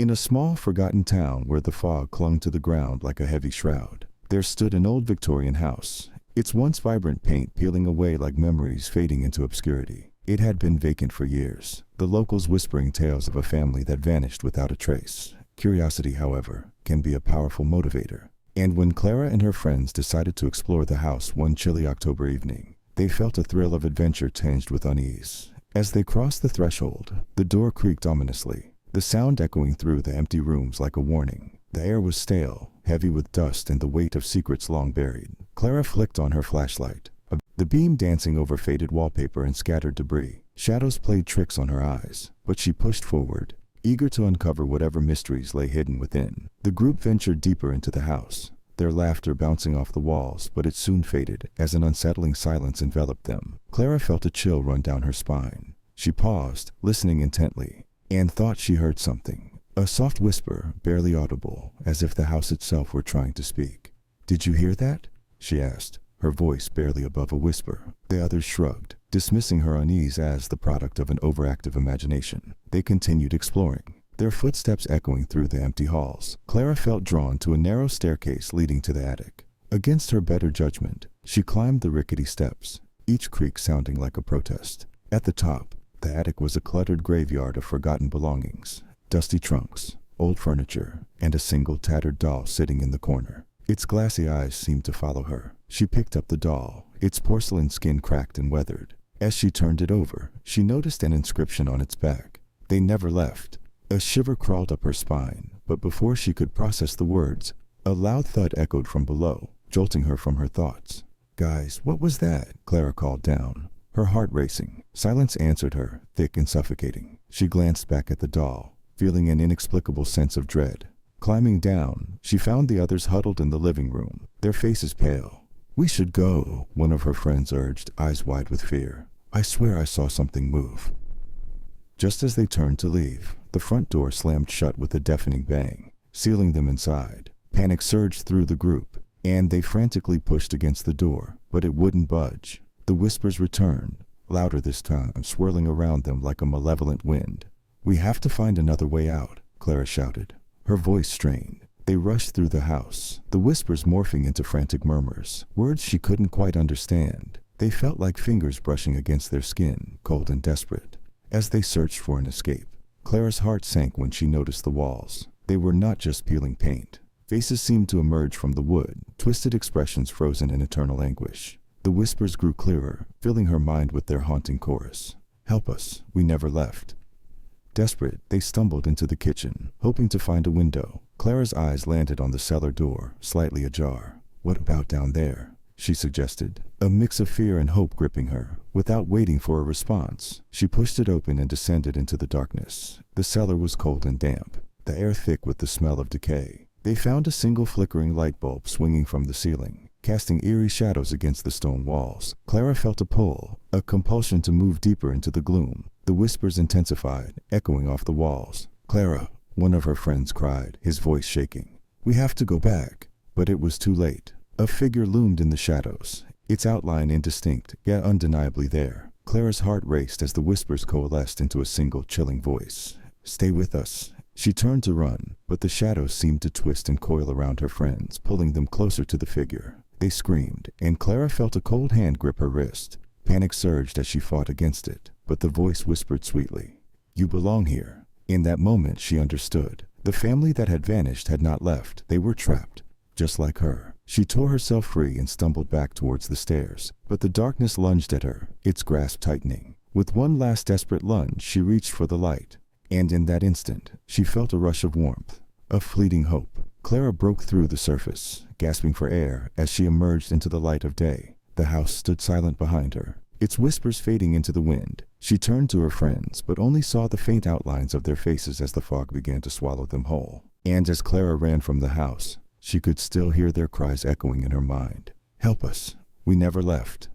In a small, forgotten town where the fog clung to the ground like a heavy shroud, there stood an old Victorian house, its once vibrant paint peeling away like memories fading into obscurity. It had been vacant for years, the locals whispering tales of a family that vanished without a trace. Curiosity, however, can be a powerful motivator. And when Clara and her friends decided to explore the house one chilly October evening, they felt a thrill of adventure tinged with unease. As they crossed the threshold, the door creaked ominously, the sound echoing through the empty rooms like a warning. The air was stale, heavy with dust and the weight of secrets long buried. Clara flicked on her flashlight, the beam dancing over faded wallpaper and scattered debris. Shadows played tricks on her eyes, but she pushed forward, eager to uncover whatever mysteries lay hidden within. The group ventured deeper into the house, their laughter bouncing off the walls, but it soon faded as an unsettling silence enveloped them. Clara felt a chill run down her spine. She paused, listening intently, and thought she heard something. A soft whisper, barely audible, as if the house itself were trying to speak. "Did you hear that?" she asked, her voice barely above a whisper. The others shrugged, dismissing her unease as the product of an overactive imagination. They continued exploring, their footsteps echoing through the empty halls. Clara felt drawn to a narrow staircase leading to the attic. Against her better judgment, she climbed the rickety steps, each creak sounding like a protest. At the top, the attic was a cluttered graveyard of forgotten belongings, dusty trunks, old furniture, and a single tattered doll sitting in the corner. Its glassy eyes seemed to follow her. She picked up the doll, its porcelain skin cracked and weathered. As she turned it over, she noticed an inscription on its back. "They never left." A shiver crawled up her spine, but before she could process the words, a loud thud echoed from below, jolting her from her thoughts. "Guys, what was that?" Clara called down, her heart racing. Silence answered her, thick and suffocating. She glanced back at the doll, feeling an inexplicable sense of dread. Climbing down, she found the others huddled in the living room, their faces pale. "We should go," one of her friends urged, eyes wide with fear. "I swear I saw something move." Just as they turned to leave, the front door slammed shut with a deafening bang, sealing them inside. Panic surged through the group, and they frantically pushed against the door, but it wouldn't budge. The whispers returned, louder this time, swirling around them like a malevolent wind. "We have to find another way out," Clara shouted, her voice strained. They rushed through the house, the whispers morphing into frantic murmurs, words she couldn't quite understand. They felt like fingers brushing against their skin, cold and desperate. As they searched for an escape, Clara's heart sank when she noticed the walls. They were not just peeling paint. Faces seemed to emerge from the wood, twisted expressions frozen in eternal anguish. The whispers grew clearer, filling her mind with their haunting chorus. "Help us, we never left." Desperate, they stumbled into the kitchen, hoping to find a window. Clara's eyes landed on the cellar door, slightly ajar. "What about down there?" she suggested, a mix of fear and hope gripping her. Without waiting for a response, she pushed it open and descended into the darkness. The cellar was cold and damp, the air thick with the smell of decay. They found a single flickering light bulb swinging from the ceiling, casting eerie shadows against the stone walls. Clara felt a pull, a compulsion to move deeper into the gloom. The whispers intensified, echoing off the walls. "Clara," one of her friends cried, his voice shaking. "We have to go back." But it was too late. A figure loomed in the shadows, its outline indistinct, yet undeniably there. Clara's heart raced as the whispers coalesced into a single chilling voice. "Stay with us." She turned to run, but the shadows seemed to twist and coil around her friends, pulling them closer to the figure. They screamed, and Clara felt a cold hand grip her wrist. Panic surged as she fought against it, but the voice whispered sweetly, "You belong here." In that moment she understood. The family that had vanished had not left. They were trapped, just like her. She tore herself free and stumbled back towards the stairs, but the darkness lunged at her, its grasp tightening. With one last desperate lunge, she reached for the light, and in that instant, she felt a rush of warmth, a fleeting hope. Clara broke through the surface, gasping for air as she emerged into the light of day. The house stood silent behind her, its whispers fading into the wind. She turned to her friends, but only saw the faint outlines of their faces as the fog began to swallow them whole. And as Clara ran from the house, she could still hear their cries echoing in her mind. "Help us, we never left."